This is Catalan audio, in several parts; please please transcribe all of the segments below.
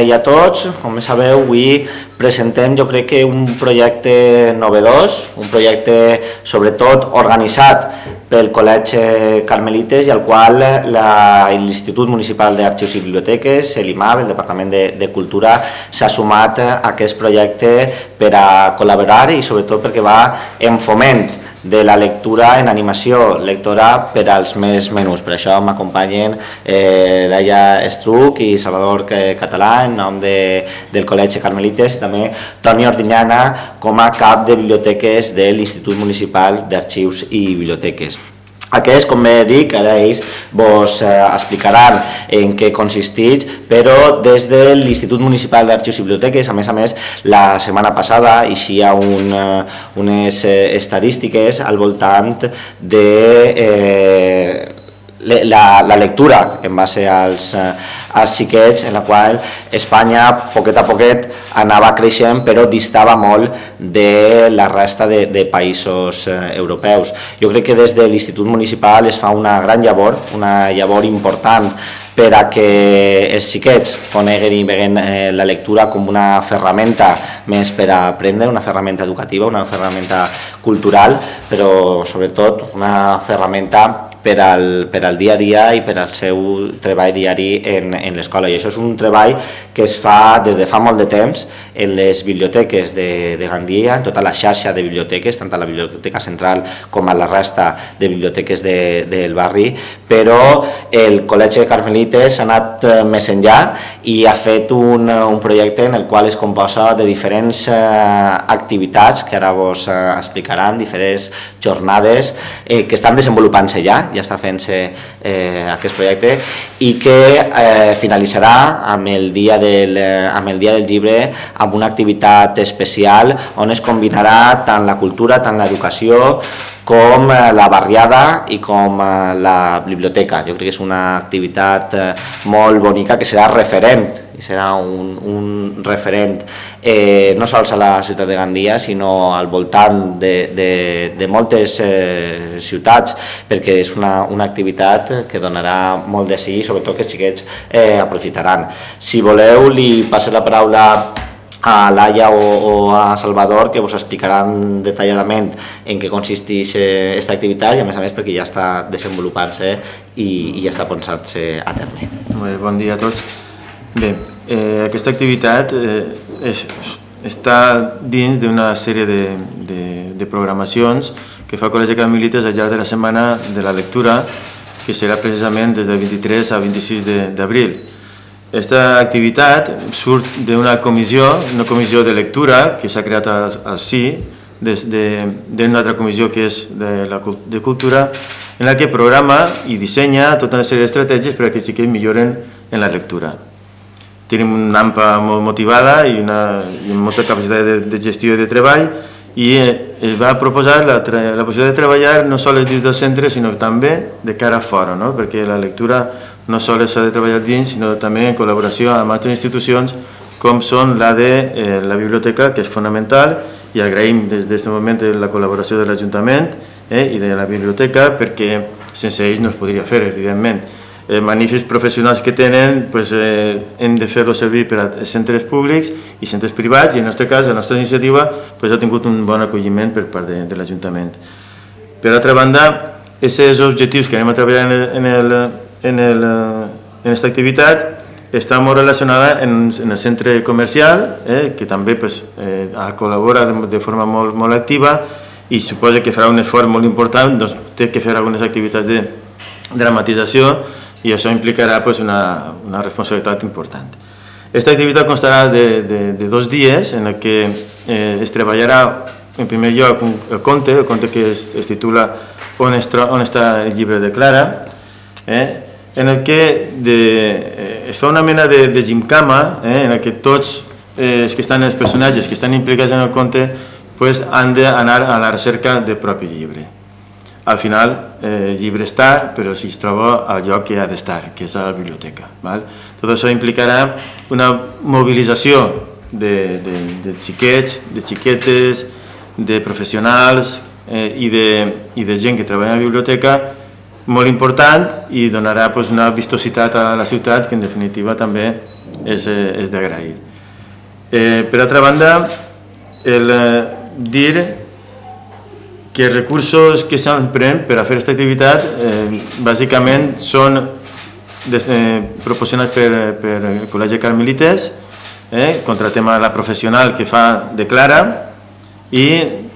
i a tots. Com sabeu, avui presentem, jo crec que un projecte novedós, un projecte sobretot organitzat pel Col·legi Carmelites i al qual l'Institut Municipal d'Arxius i Biblioteques, l'IMAB, el Departament de Cultura, s'ha sumat a aquest projecte per a col·laborar i sobretot perquè va en foment de la lectura en animació lectora per als més menús. Per això m'acompanyen Laia Estruc i Salvador Català en nom del Col·legi Carmelites i també Toni Ordinyana com a cap de biblioteques de l'Institut Municipal d'Arxius i Biblioteques. Aquest, com bé dic, ara ells vos explicaran en què consisteix, però des de l'Institut Municipal d'Arxius i Biblioteques, a més, la setmana passada hi ha unes estadístiques al voltant de la lectura en base als xiquets, en la qual Espanya, poquet a poquet, anava creixent, però distava molt de la resta de països europeus. Jo crec que des de l'Institut Municipal es fa una gran llavor, una llavor important per a que els xiquets coneguen i veguen la lectura com una ferramenta més per a aprendre, una ferramenta educativa, una ferramenta cultural, però sobretot una ferramenta per al dia a dia i per al seu treball diari en l'escola. I això és un treball que es fa des de fa molt de temps en les biblioteques de Gandia, en tota la xarxa de biblioteques, tant a la Biblioteca Central com a la resta de biblioteques del barri, però el Col·legi Carmelites ha anat més enllà i ha fet un projecte en el qual es composa de diferents activitats que ara vos explicaran, diferents jornades que estan desenvolupant-se ja està fent-se aquest projecte i que finalitzarà amb el dia del llibre amb una activitat especial on es combinarà tant la cultura, tant l'educació com la barriada i com la biblioteca. Jo crec que és una activitat molt bonica que serà referent i serà un referent no sols a la ciutat de Gandia sinó al voltant de moltes ciutats, perquè és una activitat que donarà molt de sí i sobretot que els xiquets aprofitaran. Si voleu, li passo la paraula a Laia o a Salvador, que vos explicaran detalladament en què consisteix aquesta activitat i a més perquè ja està desenvolupant-se i ja està posant-se a terme. Bon dia a tots. Bé, aquesta activitat està dins d'una sèrie de programacions que fa el Col·legi Carmelites al llarg de la Setmana de la Lectura, que serà precisament des del 23 al 26 d'abril. Aquesta activitat surt d'una comissió de lectura que s'ha creat al CI, d'una altra comissió que és de cultura, en la que programa i dissenya tota una sèrie d'estratègies per a que els xiquets milloren en la lectura. Tenim una AMPA molt motivada i molta capacitat de gestió i de treball i es va proposar la possibilitat de treballar no sols dins del centre sinó també de cara a fora, perquè la lectura no sols s'ha de treballar dins sinó també en col·laboració amb altres institucions com són la de la biblioteca, que és fonamental, i agraïm des d'aquest moment la col·laboració de l'Ajuntament i de la biblioteca perquè sense ells no es podria fer, evidentment. Magnífics professionals que tenen hem de fer-los servir per a centres públics i centres privats i en el nostre cas, la nostra iniciativa ha tingut un bon acolliment per part de l'Ajuntament. Per altra banda, aquests objectius que anem a treballar en aquesta activitat està molt relacionada en el centre comercial, que també col·labora de forma molt activa i suposa que farà un esforç molt important, doncs té que fer algunes activitats de dramatització i això implicarà una responsabilitat important. Aquesta activitat constarà de 2 dies en què es treballarà en primer lloc el conte que es titula On està el llibre de Clara, en el que es fa una mena de gimcama en el que tots els que estan els personatges que estan implicats en el conte han d'anar a la recerca del propi llibre. Al final el llibre està, però si es troba al lloc que ha d'estar, que és a la biblioteca. Tot això implicarà una mobilització de xiquets, de xiquetes, de professionals i de gent que treballa a la biblioteca molt important i donarà una vistositat a la ciutat que en definitiva també és d'agrair. Per altra banda, el dir que els recursos que s'empren per a fer aquesta activitat bàsicament són proporcionats per el Col·legi Carmelites, contratem a la professional que fa de Clara i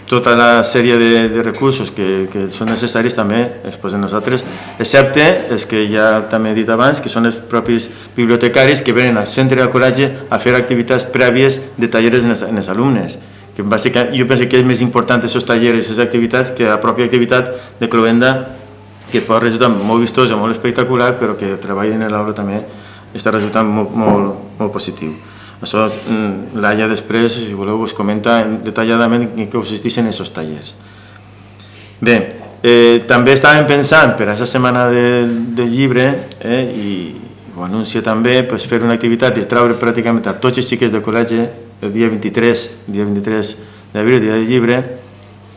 tota la sèrie de recursos que són necessaris també els posem nosaltres, excepte els que ja també he dit abans, que són els propis bibliotecaris que venen al centre del col·legi a fer activitats prèvies de tallers en els alumnes. Jo penso que és més important aquests tallers i aquestes activitats que la pròpia activitat de Clovenda, que pot resultar molt vistosa, molt espectacular, però que el treball en l'aula també està resultant molt positiu. Això Laia després, si voleu, us comenta detalladament en què consisteixen aquests tallers. Bé, també estàvem pensant per a aquesta setmana del llibre i ho anuncio també, fer una activitat de treure pràcticament a tots els xiquets del col·legi el dia 23 d'abril, el dia del llibre,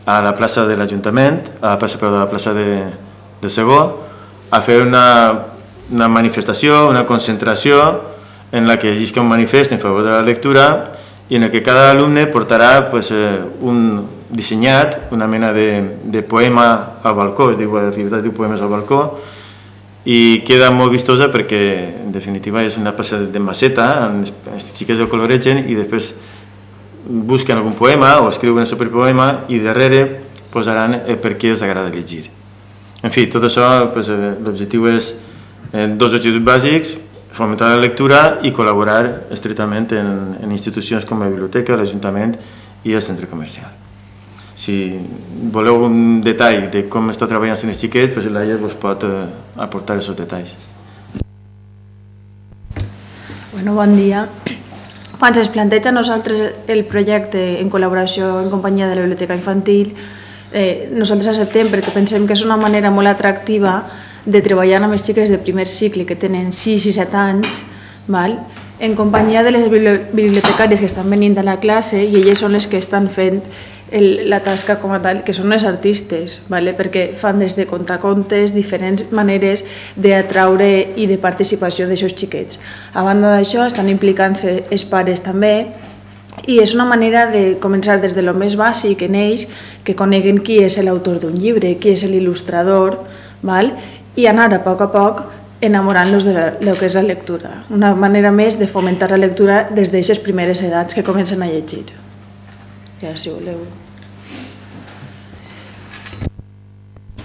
a la plaça de l'Ajuntament, a la plaça de Segó, a fer una manifestació, una concentració en la que llisca un manifest en favor de la lectura i en el que cada alumne portarà un dissenyat, una mena de poema al balcó, es diu l'activitat diu poemes al balcó, i queda molt vistosa perquè en definitiva és una peça de maceta, els xiquets el coloregen i després busquen algun poema o escriuen el seu propi poema i darrere posaran per què els agrada llegir. En fi, tot això, l'objectiu és dos objectius bàsics: fomentar la lectura i col·laborar estretament en institucions com la biblioteca, l'Ajuntament i el centre comercial. Si voleu un detall de com està treballant els xiquets, l'Aia us pot aportar aquests detalls. Bon dia. Quan es planteja a nosaltres el projecte en col·laboració en companyia de la Biblioteca Infantil, nosaltres acceptem perquè pensem que és una manera molt atractiva de treballar amb els xiquets de primer cicle que tenen 6 i 7 anys, en companyia de les bibliotecàries que estan venint a la classe i elles són les que estan fent la tasca com a tal, que són les artistes, perquè fan des de contar contes, diferents maneres d'atraure i de participació d'aixòs xiquets. A banda d'això, estan implicant-se els pares també i és una manera de començar des de lo més bàsic en ells, que coneguen qui és l'autor d'un llibre, qui és l'il·lustrador, i anar a poc enamorant-los del que és la lectura. Una manera més de fomentar la lectura des d'aquestes primeres edats que comencen a llegir. Ja, si voleu.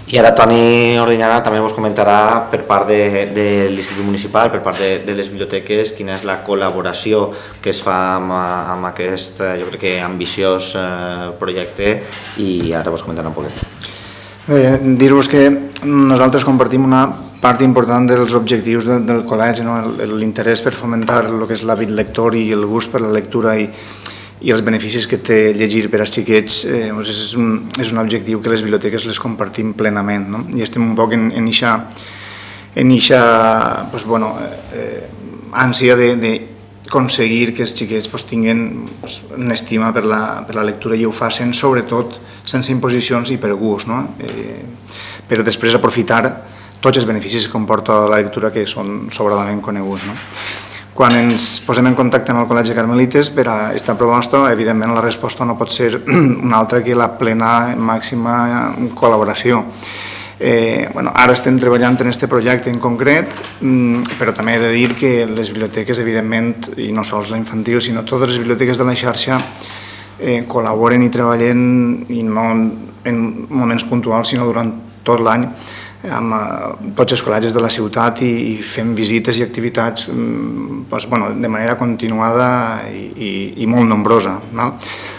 I ara Toni Ordinyana també us comentarà per part de l'Institut Municipal, per part de les biblioteques, quina és la col·laboració que es fa amb aquest, jo crec que ambiciós projecte, i ara us comentarà un poquet. Dir-vos que nosaltres compartim una part important dels objectius del col·legi, l'interès per fomentar el que és l'hàbit lector i el gust per la lectura i els beneficis que té llegir per als xiquets. És un objectiu que les biblioteques les compartim plenament i estem un poc en eixa ànsia d'aconseguir que els xiquets tinguin una estima per la lectura i ho facin sobretot sense imposicions i per gust, per després aprofitar tots els beneficis que comporta la lectura, que són sobradament coneguts. Quan ens posem en contacte amb el Col·legi Carmelites per a aquesta proposta, evidentment la resposta no pot ser una altra que la plena màxima col·laboració. Ara estem treballant en aquest projecte en concret, però també he de dir que les biblioteques, evidentment, i no sols la infantil, sinó totes les biblioteques de la xarxa col·laboren i treballen, i no en moments puntuals, sinó durant tot l'any, amb tots els col·legis de la ciutat i fem visites i activitats de manera continuada i molt nombrosa.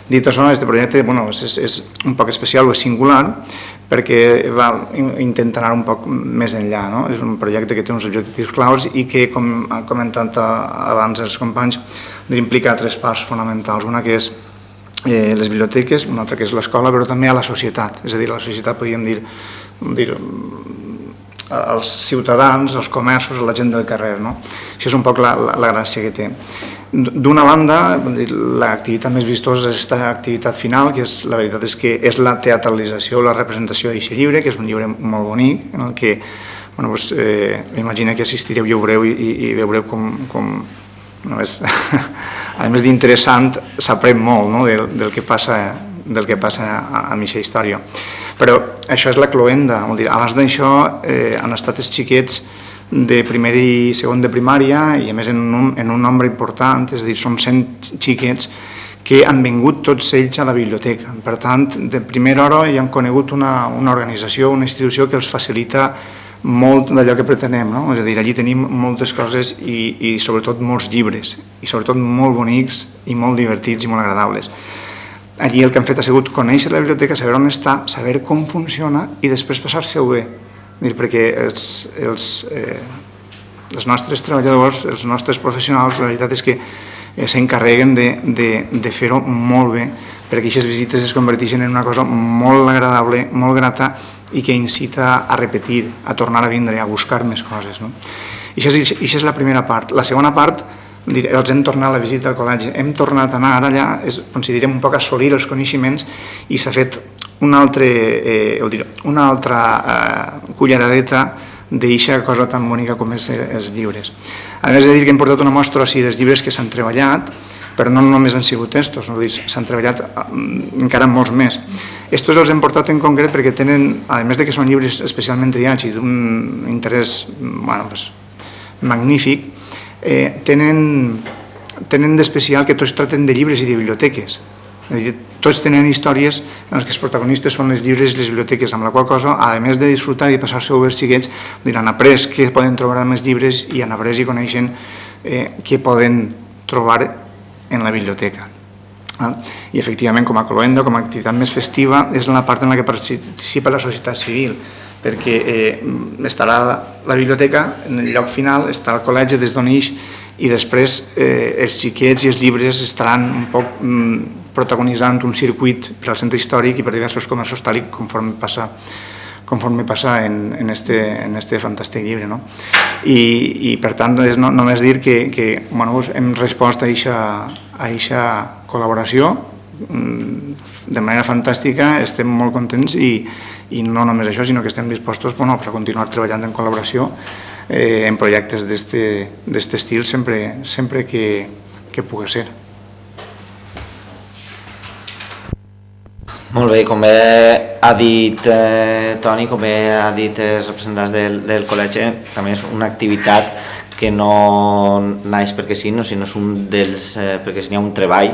Dit això, aquest projecte és un poc especial o és singular perquè va intentar anar un poc més enllà. És un projecte que té uns objectius claus i que, com han comentat abans els companys, implica 3 parts fonamentals. Una que és les biblioteques, una altra que és l'escola, però també a la societat. És a dir, a la societat podríem dir als ciutadans, als comerços, a la gent del carrer. Això és un poc la gràcia que té. D'una banda, l'activitat més vistosa és aquesta activitat final, que la veritat és que és la teatralització o la representació d'aquest llibre, que és un llibre molt bonic, en el que m'imagino que assistireu i ho veureu i veureu com a més d'interessant, s'aprèn molt del que passa amb aquesta història. Però això és la cloenda. Abans d'això han estat els xiquets de primer i segon de primària i a més en un nombre important, és a dir, són 100 xiquets que han vingut tots ells a la biblioteca. Per tant, de primera hora ja han conegut una organització, una institució que els facilita molt d'allò que pretenem, no? És a dir, allí tenim moltes coses i sobretot molts llibres, i sobretot molt bonics i molt divertits i molt agradables. Allí el que han fet ha sigut conèixer la biblioteca, saber on està, saber com funciona i després passar-se-ho bé. Perquè els nostres treballadors, els nostres professionals, la veritat és que s'encarreguen de fer-ho molt bé, perquè aquestes visites es converteixen en una cosa molt agradable, molt grata i que incita a repetir, a tornar a vindre, a buscar més coses. I això és la primera part. La segona part, els hem tornat a la visita al col·legi, hem tornat a anar, ara ja considerem un poc assolir els coneixements i s'ha fet una altra culleradeta d'eixa cosa tan bonica com és els llibres. A més, he de dir que hem portat una mostra dels llibres que s'han treballat, però no només han sigut estos, s'han treballat encara molts més. Estos els hem portat en concret perquè tenen, a més que són llibres especialment triats i d'un interès magnífic, tenen d'especial que tots traten de llibres i de biblioteques. Tots tenen històries en les que els protagonistes són els llibres i les biblioteques, amb la qual cosa, a més de disfrutar i passar-se oberts xiquets, han après què poden trobar en els llibres i han après i coneixen què poden trobar en la biblioteca. I efectivament, com a cloenda, com a activitat més festiva, és la part en la que participa la societat civil, perquè estarà la biblioteca, en el lloc final, estarà el col·legi des d'on ix i després els xiquets i els llibres estaran un poc protagonitzant un circuit per al centre històric i per diversos comerços tal i conforme passa en este fantàstic llibre. I per tant, només dir que hem respost a aquesta col·laboració de manera fantàstica, estem molt contents i no només això, sinó que estem dispostos a continuar treballant en col·laboració en projectes d'aquest estil sempre que pugui ser. Molt bé, com bé ha dit Toni, com bé ha dit els representants del col·legi, també és una activitat que no naix perquè sí, sinó és un dels, perquè hi ha un treball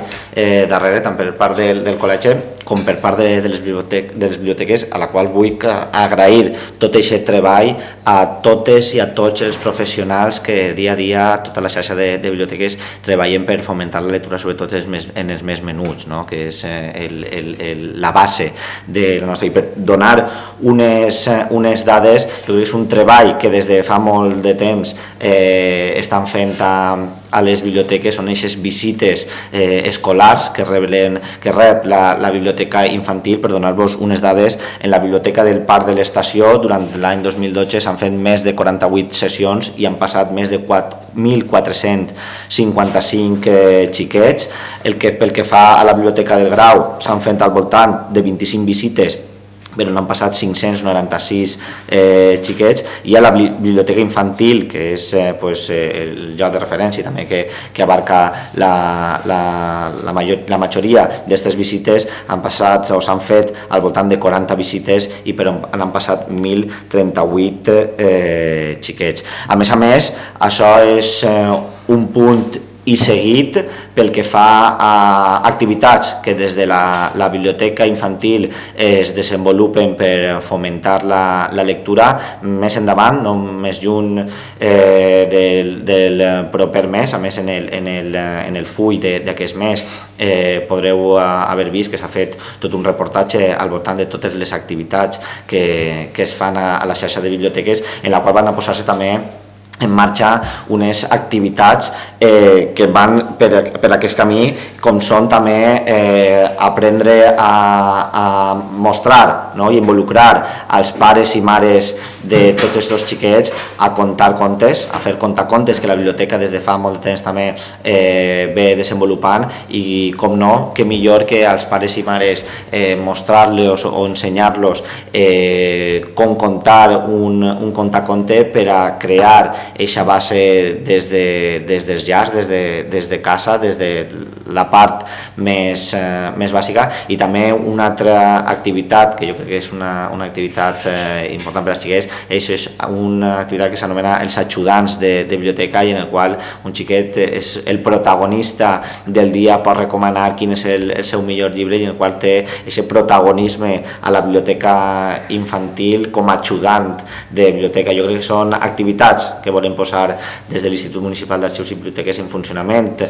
darrere, tant per part del col·legi com per part de les biblioteques, a la qual vull agrair tot aquest treball a totes i a tots els professionals que dia a dia, tota la xarxa de biblioteques, treballen per fomentar la lectura, sobretot en els més menuts, que és la base de la nostra. I per donar unes dades, jo crec que és un treball que des de fa molt de temps estan fent a les biblioteques, són aquestes visites escolars que rep la biblioteca infantil. Per donar-vos unes dades, en la biblioteca del Parc de l'Estació durant l'any 2012 s'han fet més de 48 sessions i han passat més de 1.455 xiquets. Pel que fa a la biblioteca del Grau, s'han fet al voltant de 25 visites, però n'han passat 596 xiquets, i a la biblioteca infantil, que és el lloc de referència també que abarca la majoria d'aquestes visites, han passat o s'han fet al voltant de 40 visites i han passat 1.038 xiquets. A més, això és un punt i seguit pel que fa a activitats que des de la biblioteca infantil es desenvolupen per fomentar la lectura. Més endavant, no més lluny del proper mes, a més en el full d'aquest mes podreu haver vist que s'ha fet tot un reportatge al voltant de totes les activitats que es fan a la xarxa de biblioteques, en la qual van a posar-se també en marxa unes activitats que van per aquest camí, com són també aprendre a mostrar i involucrar als pares i mares de tots aquests xiquets a contar contes, a fer contacontes, que la biblioteca des de fa molt de temps també ve desenvolupant, i com no, que millor que als pares i mares mostrar-los o ensenyar-los com contar un contaconte per a crear eixa base des dels llars, des de casa, des de la part més bàsica, i també una altra activitat que jo crec que és una activitat important per als xiquets, és una activitat que s'anomena els ajudants de biblioteca, i en el qual un xiquet és el protagonista del dia, pot recomanar quin és el seu millor llibre, i en el qual té aquest protagonisme a la biblioteca infantil com a ajudant de biblioteca. Jo crec que són activitats que volem posar des de l'Institut Municipal d'Arxius i Biblioteques en funcionament,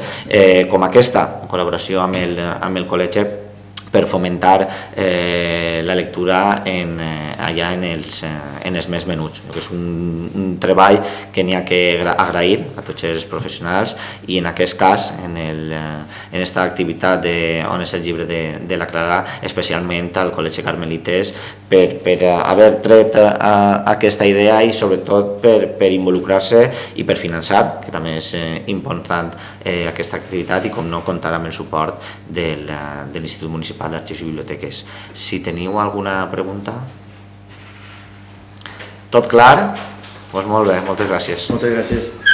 com aquesta, en col·laboració amb el col·legi, per fomentar la lectura allà en els més menuts. És un treball que n'hi ha que agrair a tots els professionals, i en aquest cas, en aquesta activitat on és el llibre de la Clara, especialment al Col·legi Carmelites, per haver tret aquesta idea, i sobretot per involucrar-se i per finançar, que també és important aquesta activitat, i com no comptar amb el suport de l'Institut Municipal d'Arxius i Biblioteques. Si teniu alguna pregunta? Tot clar? Doncs molt bé, moltes gràcies. Moltes gràcies.